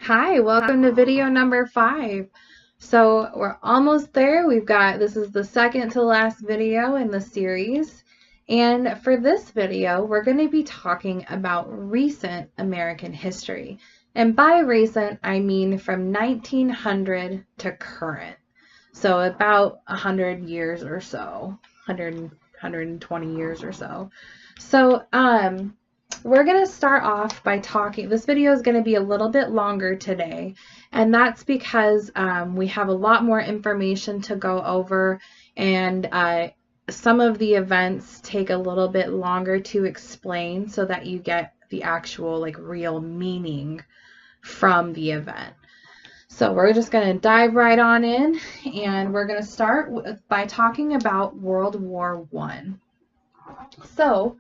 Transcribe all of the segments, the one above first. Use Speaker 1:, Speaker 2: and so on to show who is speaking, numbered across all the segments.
Speaker 1: Hi, welcome to video number 5. So we're almost there. This is the second to last video in the series. And for this video, we're going to be talking about recent American history. And by recent, I mean from 1900 to current. So about 100 years or so, 120 years or so. So, we're going to start off by talking. This video is going to be a little bit longer today, and that's because we have a lot more information to go over, and some of the events take a little bit longer to explain so that you get the actual real meaning from the event. So we're just going to dive right on in, and we're going to start by talking about World War I. So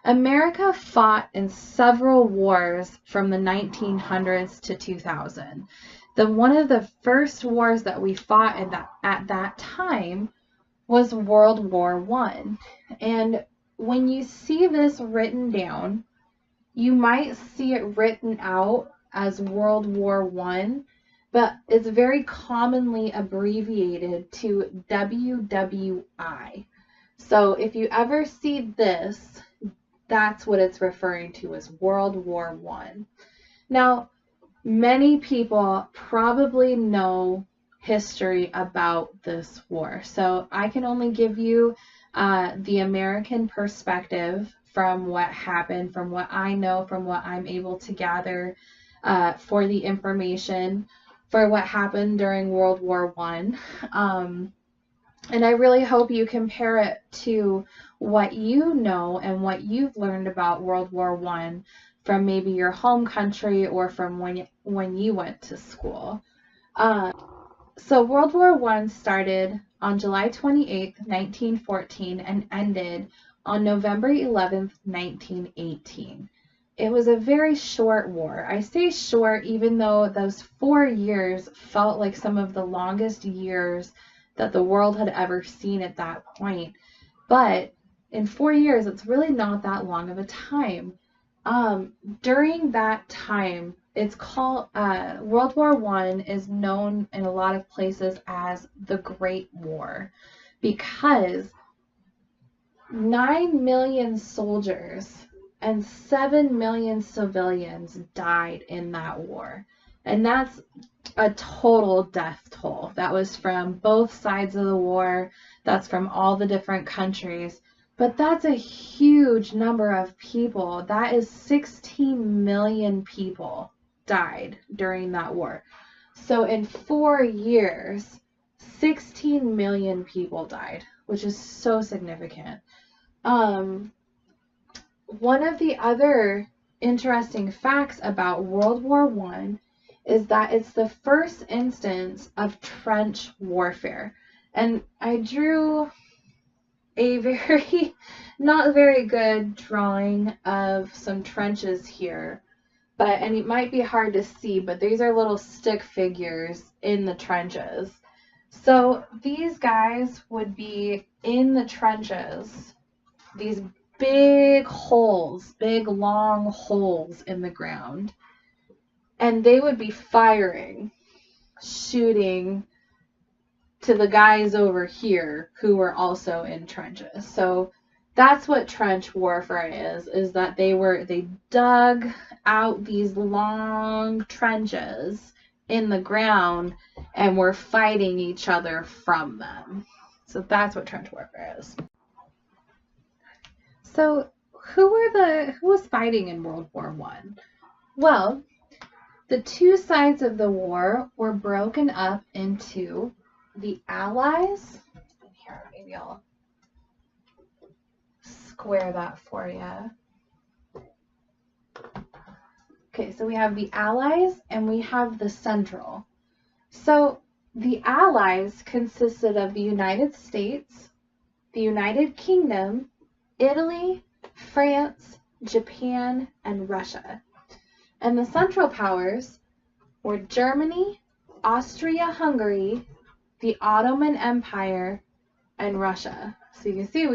Speaker 1: America fought in several wars from the 1900s to 2000. One of the first wars that we fought at that time was World War I. And when you see this written down, you might see it written out as World War I, but it's very commonly abbreviated to WWI. So if you ever see this, that's what it's referring to as World War I. Now, many people probably know history about this war. So I can only give you the American perspective from what happened, from what I know, from what I'm able to gather for the information for what happened during World War I. And I really hope you compare it to what you know and what you've learned about World War I from maybe your home country or from when you went to school. So World War I started on July 28th, 1914 and ended on November 11th, 1918. It was a very short war. I say short even though those 4 years felt like some of the longest years that the world had ever seen at that point. But in 4 years, it's really not that long of a time. During that time, it's called, World War I is known in a lot of places as the Great War because 9 million soldiers and 7 million civilians died in that war. And that's a total death toll. That was from both sides of the war. That's from all the different countries. But that's a huge number of people. That is 16 million people died during that war. So in 4 years, 16 million people died, which is so significant. One of the other interesting facts about World War I is that it's the first instance of trench warfare. And I drew a not very good drawing of some trenches here, and it might be hard to see, but these are little stick figures in the trenches. So these guys would be in the trenches, these big holes, big long holes in the ground. And they would be firing, shooting to the guys over here who were also in trenches. So that's what trench warfare is that they dug out these long trenches in the ground and were fighting each other from them. So that's what trench warfare is. So who was fighting in World War I? Well, the two sides of the war were broken up into the Allies. Here, maybe I'll square that for you. Okay, so we have the Allies and we have the Central. So the Allies consisted of the United States, the United Kingdom, Italy, France, Japan, and Russia. And the Central Powers were Germany, Austria-Hungary, the Ottoman Empire, and Russia. So you can see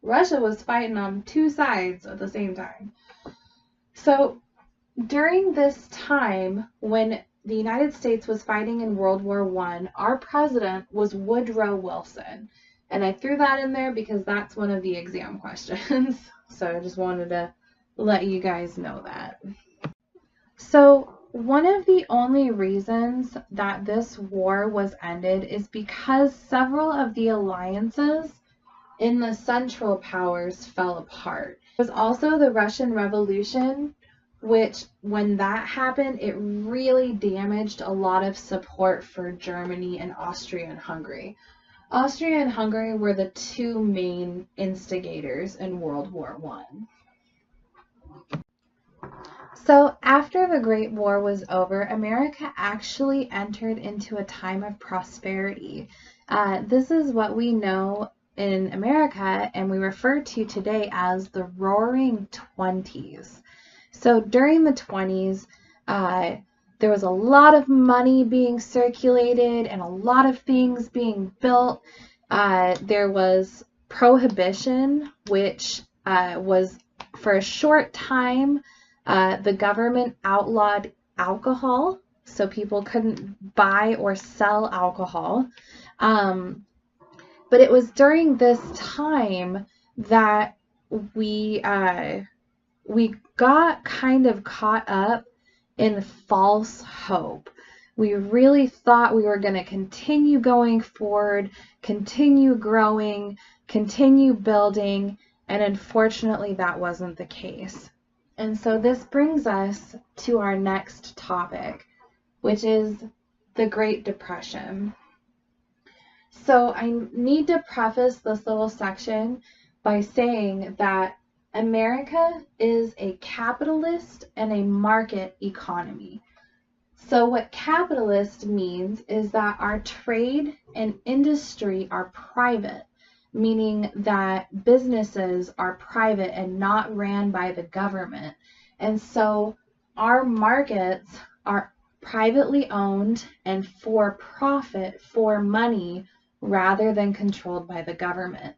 Speaker 1: Russia was fighting on two sides at the same time. So during this time when the United States was fighting in World War I, our president was Woodrow Wilson. And I threw that in there because that's one of the exam questions. So I just wanted to let you guys know that. So one of the only reasons that this war was ended is because several of the alliances in the Central Powers fell apart. There was also the Russian Revolution, which when that happened, it really damaged a lot of support for Germany and Austria and Hungary. Austria and Hungary were the two main instigators in World War I. So after the Great War was over, America actually entered into a time of prosperity. This is what we know in America, and we refer to today as the Roaring Twenties. So during the 20s, there was a lot of money being circulated and a lot of things being built. There was prohibition, which was for a short time. The government outlawed alcohol, so people couldn't buy or sell alcohol. But it was during this time that we got kind of caught up in false hope. We really thought we were going to continue going forward, continue growing, continue building, and unfortunately that wasn't the case. And so this brings us to our next topic, which is the Great Depression. So I need to preface this little section by saying that America is a capitalist and a market economy. So what capitalist means is that our trade and industry are private, meaning that businesses are private and not ran by the government. And so our markets are privately owned and for profit, for money, rather than controlled by the government.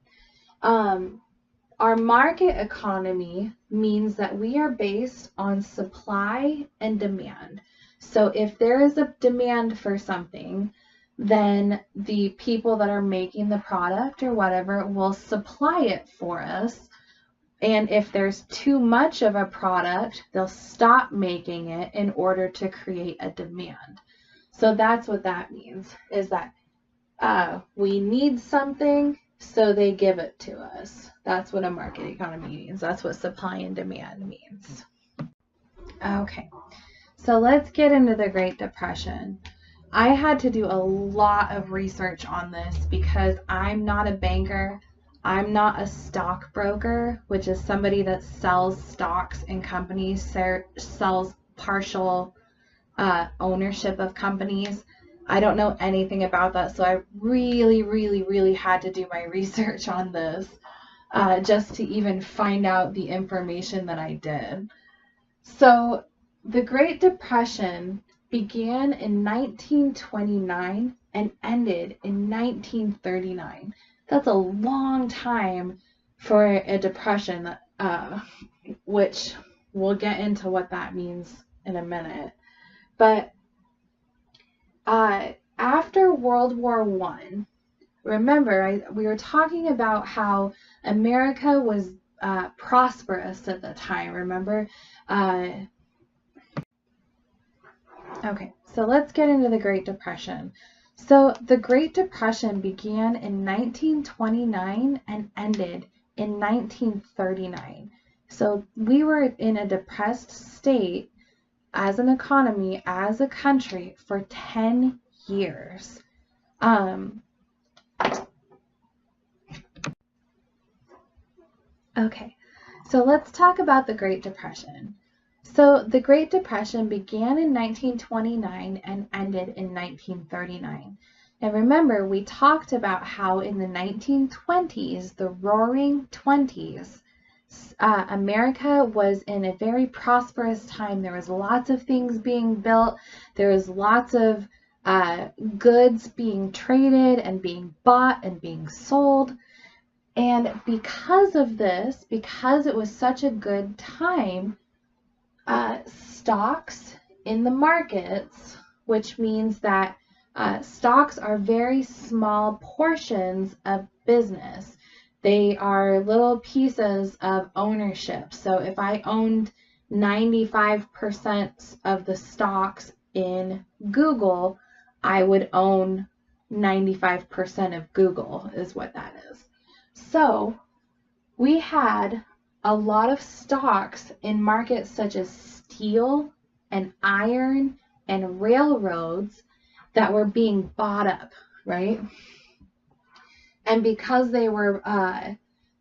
Speaker 1: Our market economy means that we are based on supply and demand. So if there is a demand for something, then the people that are making the product or whatever will supply it for us. And if there's too much of a product, they'll stop making it in order to create a demand. So that's what that means, is that we need something, so they give it to us. That's what a market economy means. That's what supply and demand means. Okay, so let's get into the Great Depression. I had to do a lot of research on this because I'm not a banker. I'm not a stockbroker, which is somebody that sells stocks in companies, sells partial ownership of companies. I don't know anything about that, so I really had to do my research on this just to even find out the information that I did. So the Great Depression began in 1929 and ended in 1939. That's a long time for a depression, which we'll get into what that means in a minute. But after World War I, remember, we were talking about how America was prosperous at the time, remember? Okay, so let's get into the Great Depression. So the Great Depression began in 1929 and ended in 1939. So we were in a depressed state as an economy, as a country, for 10 years. Okay, so let's talk about the Great Depression. So the Great Depression began in 1929 and ended in 1939. And remember, we talked about how in the 1920s, the Roaring Twenties, America was in a very prosperous time. There was lots of things being built. There was lots of goods being traded and being bought and being sold. And because of this, because it was such a good time, stocks in the markets which means that stocks are very small portions of business. They are little pieces of ownership. So if I owned 95% of the stocks in Google, I would own 95% of Google, is what that is. So we had a lot of stocks in markets such as steel and iron and railroads that were being bought up, right? And because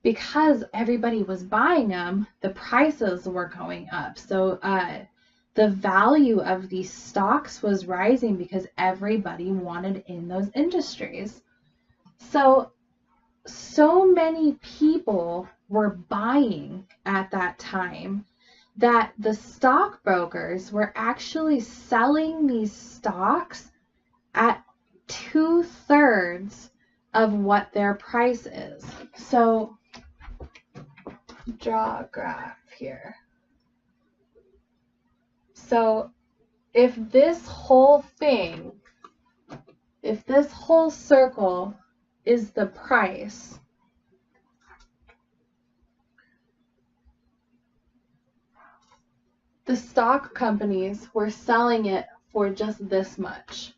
Speaker 1: because everybody was buying them, the prices were going up. So the value of these stocks was rising because everybody wanted in those industries. So many people were buying at that time that the stockbrokers were actually selling these stocks at 2/3 of what their price is. So draw a graph here. So if this whole circle is the price, the stock companies were selling it for just this much.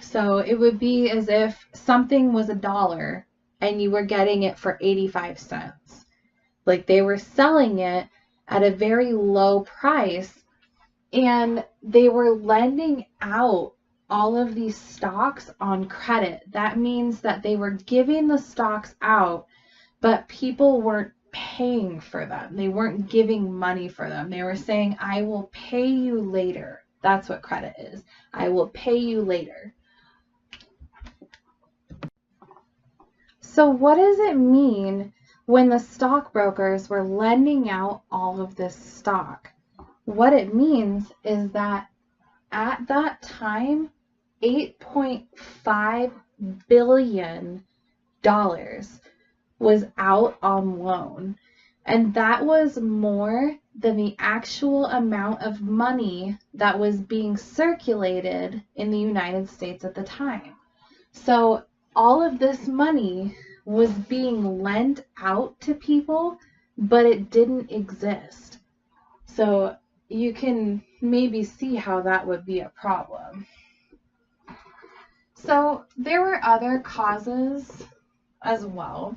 Speaker 1: So it would be as if something was $1 and you were getting it for 85 cents. Like they were selling it at a very low price, and they were lending out all of these stocks on credit. That means that they were giving the stocks out, but people weren't paying for them. They weren't giving money for them. They were saying, I will pay you later. That's what credit is. I will pay you later. So what does it mean when the stockbrokers were lending out all of this stock? What it means is that at that time, $8.5 billion was out on loan. And that was more than the actual amount of money that was being circulated in the United States at the time. So all of this money was being lent out to people, but it didn't exist. So you can maybe see how that would be a problem. So there were other causes as well.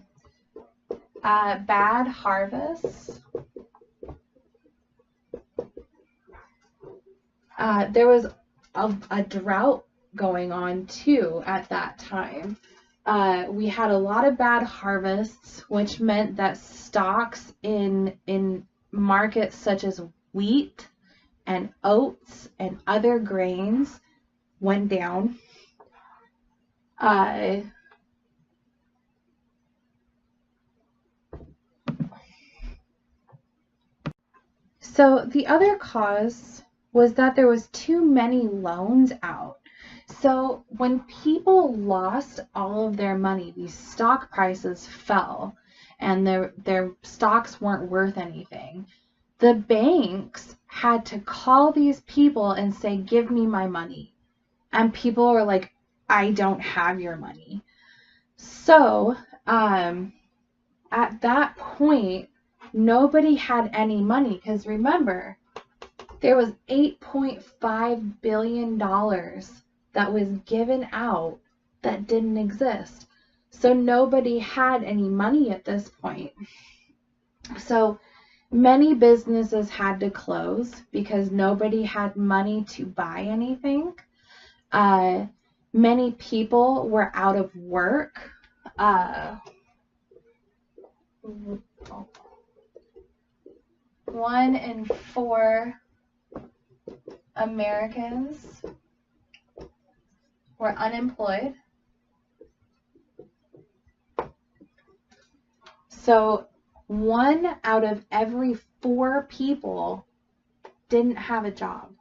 Speaker 1: Bad harvests. There was a drought going on too at that time. We had a lot of bad harvests, which meant that stocks in markets such as wheat and oats and other grains went down. So the other cause was that there was too many loans out. So when people lost all of their money, these stock prices fell and their stocks weren't worth anything. The banks had to call these people and say, give me my money. And people were like, I don't have your money. So at that point, nobody had any money because remember, there was $8.5 billion that was given out that didn't exist. So nobody had any money at this point. So many businesses had to close because nobody had money to buy anything. Many people were out of work. 1 in 4 Americans were unemployed. So 1 out of every 4 people didn't have a job.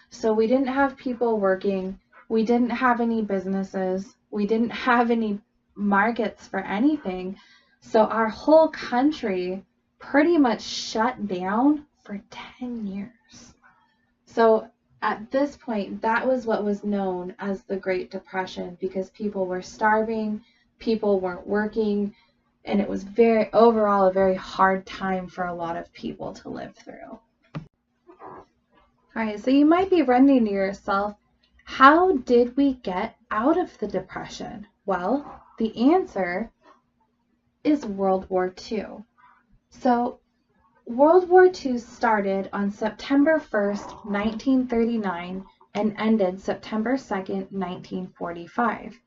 Speaker 1: So we didn't have people working. We didn't have any businesses. We didn't have any markets for anything. So our whole country pretty much shut down for 10 years. So at this point, that was what was known as the Great Depression, because people were starving, people weren't working, and it was overall a very hard time for a lot of people to live through. All right, so you might be wondering to yourself, how did we get out of the Depression? Well, the answer is World War II. So World War II started on September 1st, 1939 and ended September 2nd, 1945.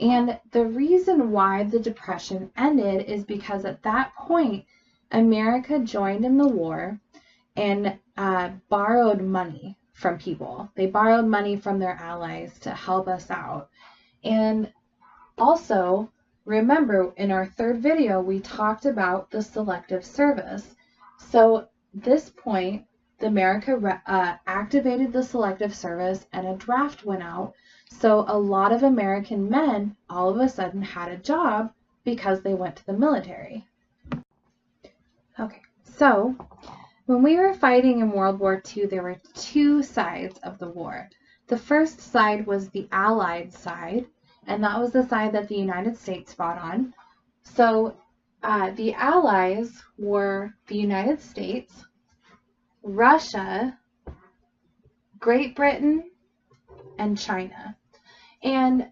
Speaker 1: And the reason why the Depression ended is because at that point, America joined in the war and borrowed money from people. They borrowed money from their allies to help us out. And also, remember, in our third video, we talked about the Selective Service. So this point, America activated the Selective Service and a draft went out. So a lot of American men all of a sudden had a job because they went to the military. Okay, so when we were fighting in World War II, there were two sides of the war. The first side was the Allied side, and that was the side that the United States fought on. So the Allies were the United States, Russia, Great Britain, and China. And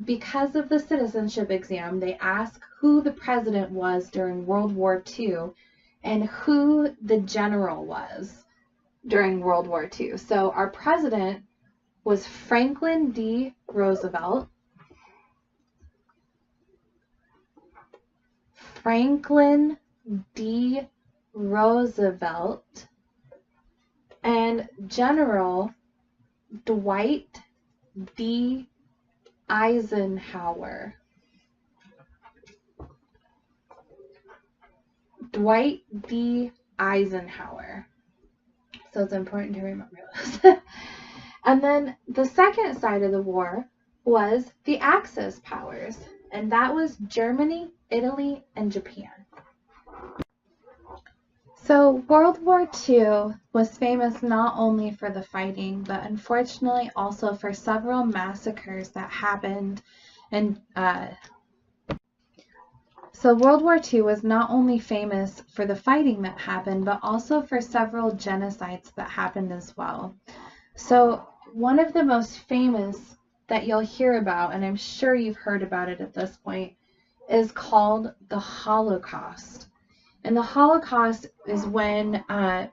Speaker 1: because of the citizenship exam, they asked who the president was during World War II and who the general was during World War II. So our president was Franklin D. Roosevelt. Franklin D. Roosevelt and General Dwight D. Eisenhower. Dwight D. Eisenhower. So it's important to remember this. And then the second side of the war was the Axis powers, and that was Germany, Italy, and Japan. So World War II was famous not only for the fighting, but unfortunately also for several massacres that happened. And so World War II was not only famous for the fighting that happened, but also for several genocides that happened as well. So one of the most famous that you'll hear about, and I'm sure you've heard about it at this point, is called the Holocaust. And the Holocaust is when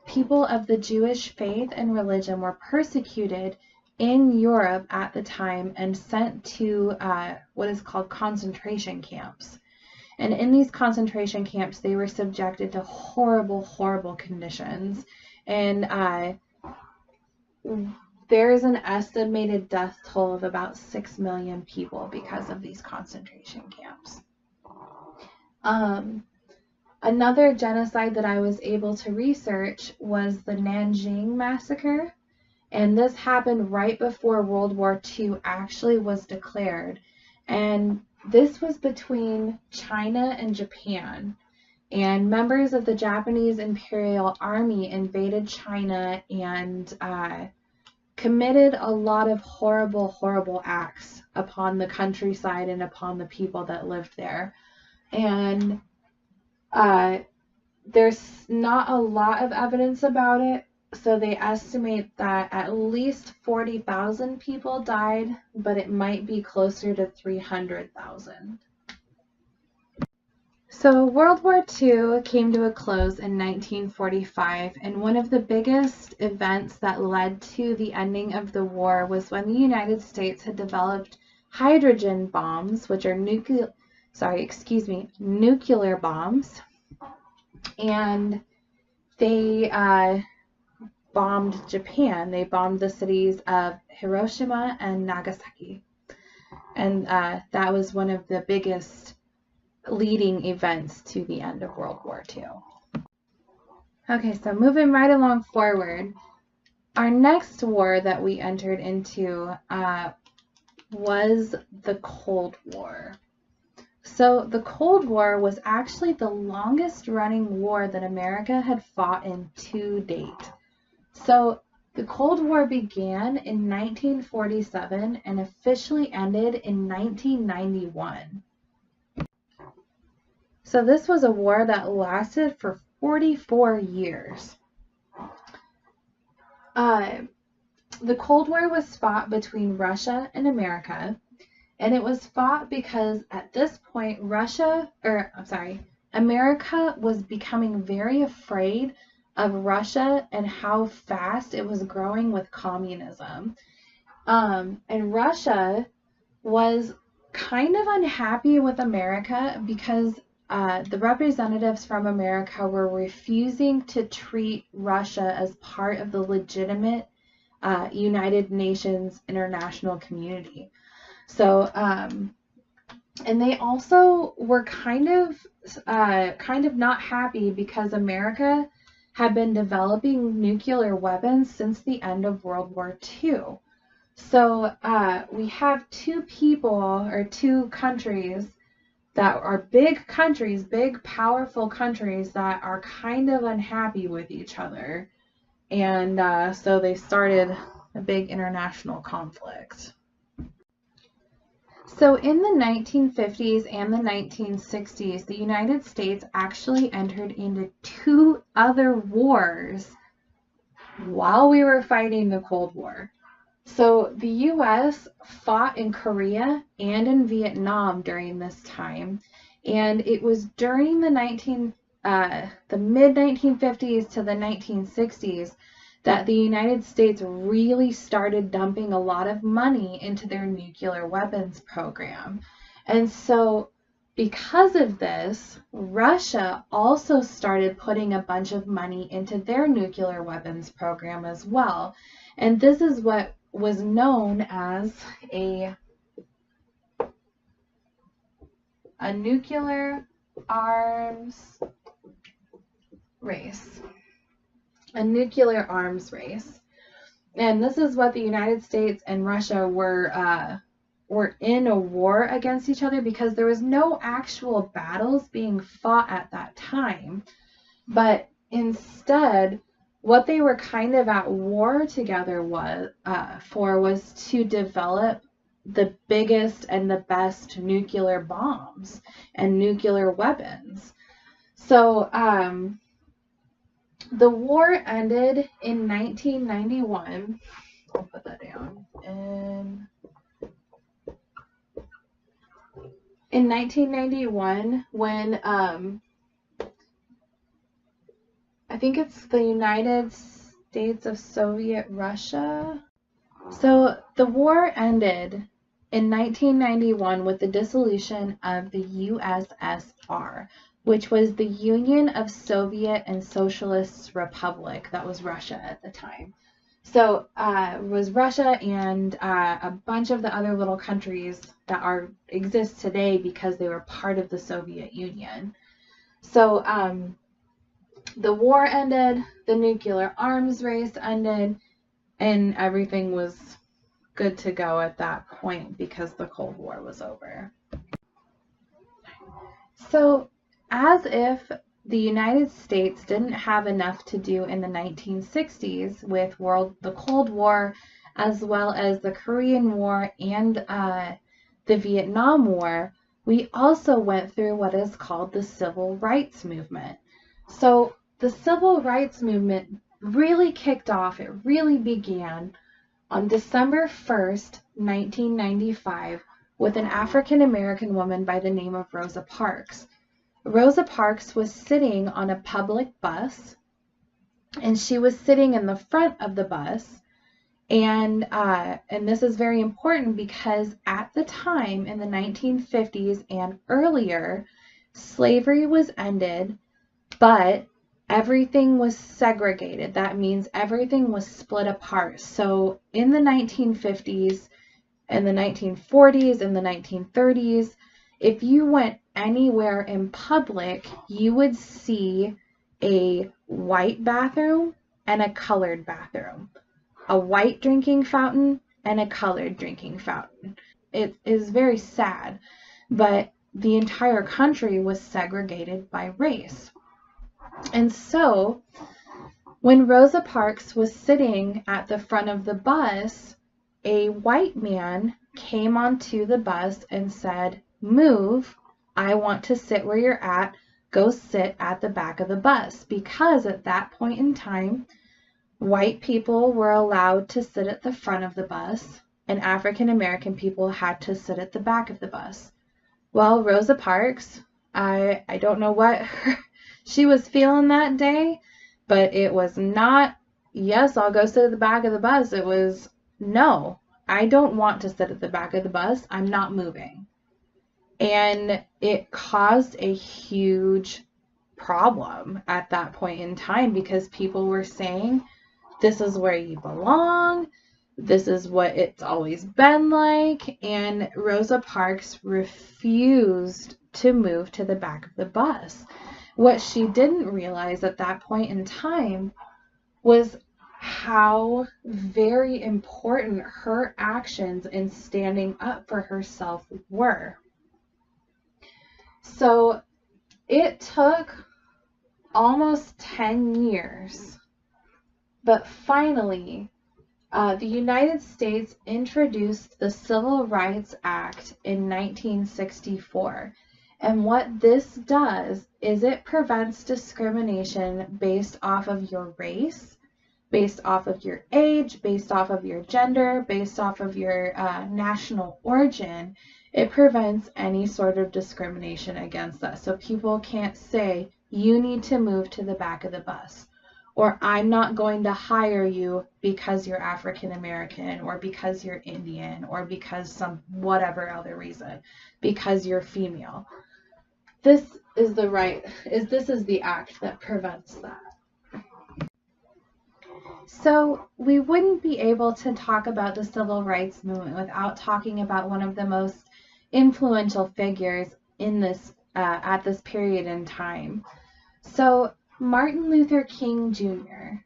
Speaker 1: people of the Jewish faith and religion were persecuted in Europe at the time and sent to what is called concentration camps. And in these concentration camps, they were subjected to horrible, horrible conditions. And there is an estimated death toll of about 6 million people because of these concentration camps. Another genocide that I was able to research was the Nanjing Massacre, and this happened right before World War II actually was declared. And this was between China and Japan, and members of the Japanese Imperial Army invaded China and committed a lot of horrible, horrible acts upon the countryside and upon the people that lived there. And there's not a lot of evidence about it, so they estimate that at least 40,000 people died, but it might be closer to 300,000. So World War II came to a close in 1945, and one of the biggest events that led to the ending of the war was when the United States had developed hydrogen bombs, which are nuclear bombs, and they bombed Japan. They bombed the cities of Hiroshima and Nagasaki, and that was one of the biggest leading events to the end of World War II. Okay, so moving right along forward, our next war that we entered into was the Cold War. So the Cold War was actually the longest running war that America had fought in to date. So the Cold War began in 1947 and officially ended in 1991. So this was a war that lasted for 44 years. The Cold War was fought between Russia and America, and it was fought because at this point America was becoming very afraid of Russia and how fast it was growing with communism. And Russia was kind of unhappy with America because the representatives from America were refusing to treat Russia as part of the legitimate United Nations international community. So, and they also were kind of not happy because America had been developing nuclear weapons since the end of World War II. So we have two countries that are big countries, big powerful countries that are kind of unhappy with each other. And so they started a big international conflict. So in the 1950s and the 1960s, the United States actually entered into 2 other wars while we were fighting the Cold War. So the U.S. fought in Korea and in Vietnam during this time, and it was during the mid-1950s to the 1960s that the United States really started dumping a lot of money into their nuclear weapons program. And so because of this, Russia also started putting a bunch of money into their nuclear weapons program as well. And this is what was known as a nuclear arms race. A nuclear arms race. And this is what the United States and Russia were in a war against each other because there was no actual battles being fought at that time. But instead, what they were kind of at war together was to develop the biggest and the best nuclear bombs and nuclear weapons. So the war ended in 1991. I'll put that down. In 1991, when I think it's the United States of Soviet Russia. So the war ended in 1991 with the dissolution of the USSR, which was the Union of Soviet and Socialist Republic. That was Russia at the time. So it was Russia and a bunch of the other little countries that exist today because they were part of the Soviet Union. So the war ended, the nuclear arms race ended, and everything was good to go at that point because the Cold War was over. So as if the United States didn't have enough to do in the 1960s with the Cold War, as well as the Korean War and the Vietnam War, we also went through what is called the Civil Rights Movement. So the Civil Rights Movement really kicked off, it really began on December 1st, 1995, with an African American woman by the name of Rosa Parks. Rosa Parks was sitting on a public bus, and she was sitting in the front of the bus. And this is very important because at the time in the 1950s and earlier, slavery was ended, but everything was segregated. That means everything was split apart. So in the 1950s, in the 1940s, in the 1930s, if you went anywhere in public, you would see a white bathroom and a colored bathroom, a white drinking fountain and a colored drinking fountain. It is very sad, but the entire country was segregated by race. And so when Rosa Parks was sitting at the front of the bus, a white man came onto the bus and said, "Move, I want to sit where you're at, go sit at the back of the bus," because at that point in time, white people were allowed to sit at the front of the bus and African American people had to sit at the back of the bus. Well, Rosa Parks, I don't know what she was feeling that day, but it was not, "Yes, I'll go sit at the back of the bus." It was, "No, I don't want to sit at the back of the bus. I'm not moving." And it caused a huge problem at that point in time because people were saying, "This is where you belong. This is what it's always been like." And Rosa Parks refused to move to the back of the bus. What she didn't realize at that point in time was how very important her actions in standing up for herself were. So it took almost 10 years, but finally, the United States introduced the Civil Rights Act in 1964. And what this does is it prevents discrimination based off of your race, based off of your age, based off of your gender, based off of your national origin. It prevents any sort of discrimination against that. So people can't say, "You need to move to the back of the bus," or "I'm not going to hire you because you're African American," or because you're Indian, or because some whatever other reason, because you're female. This is the act that prevents that. So we wouldn't be able to talk about the civil rights movement without talking about one of the most influential figures in this at this period in time. So Martin Luther King Jr.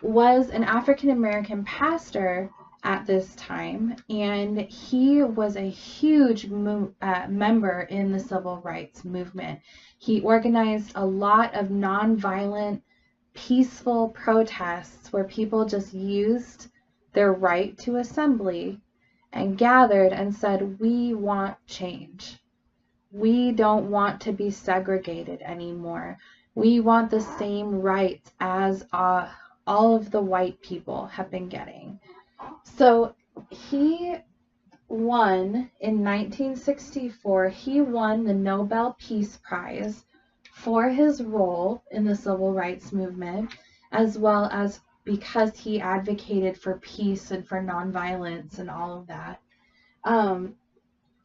Speaker 1: Was an African American pastor at this time, and he was a huge member in the civil rights movement. He organized a lot of nonviolent, peaceful protests where people just used their right to assembly and gathered and said, "We want change. We don't want to be segregated anymore. We want the same rights as all of the white people have been getting." So he won in 1964, he won the Nobel Peace Prize for his role in the civil rights movement, as well as because he advocated for peace and for nonviolence and all of that.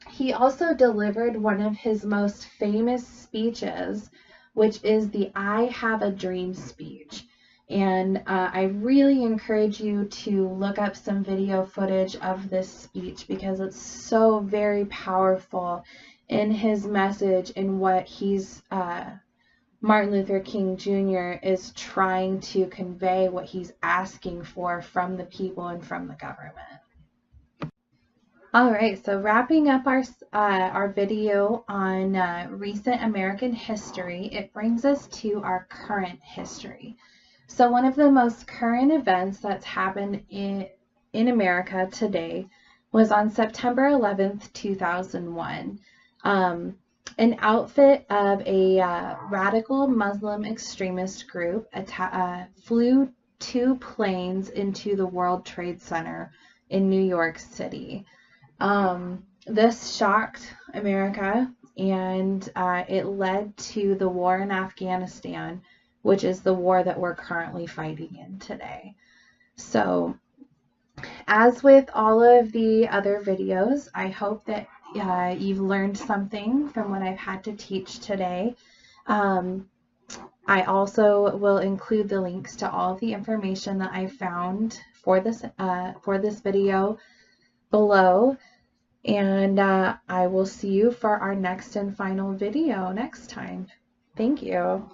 Speaker 1: He also delivered one of his most famous speeches, which is the "I Have a Dream" speech. And I really encourage you to look up some video footage of this speech because it's so very powerful in his message and what Martin Luther King Jr. is trying to convey, what he's asking for from the people and from the government. All right, so wrapping up our video on recent American history, it brings us to our current history. So one of the most current events that's happened in America today was on September 11th, 2001. An outfit of a radical Muslim extremist group flew 2 planes into the World Trade Center in New York City. This shocked America, and it led to the war in Afghanistan, which is the war that we're currently fighting in today. So, as with all of the other videos, I hope that you've learned something from what I've had to teach today. I also will include the links to all of the information that I found for this video below. And I will see you for our next and final video next time. Thank you.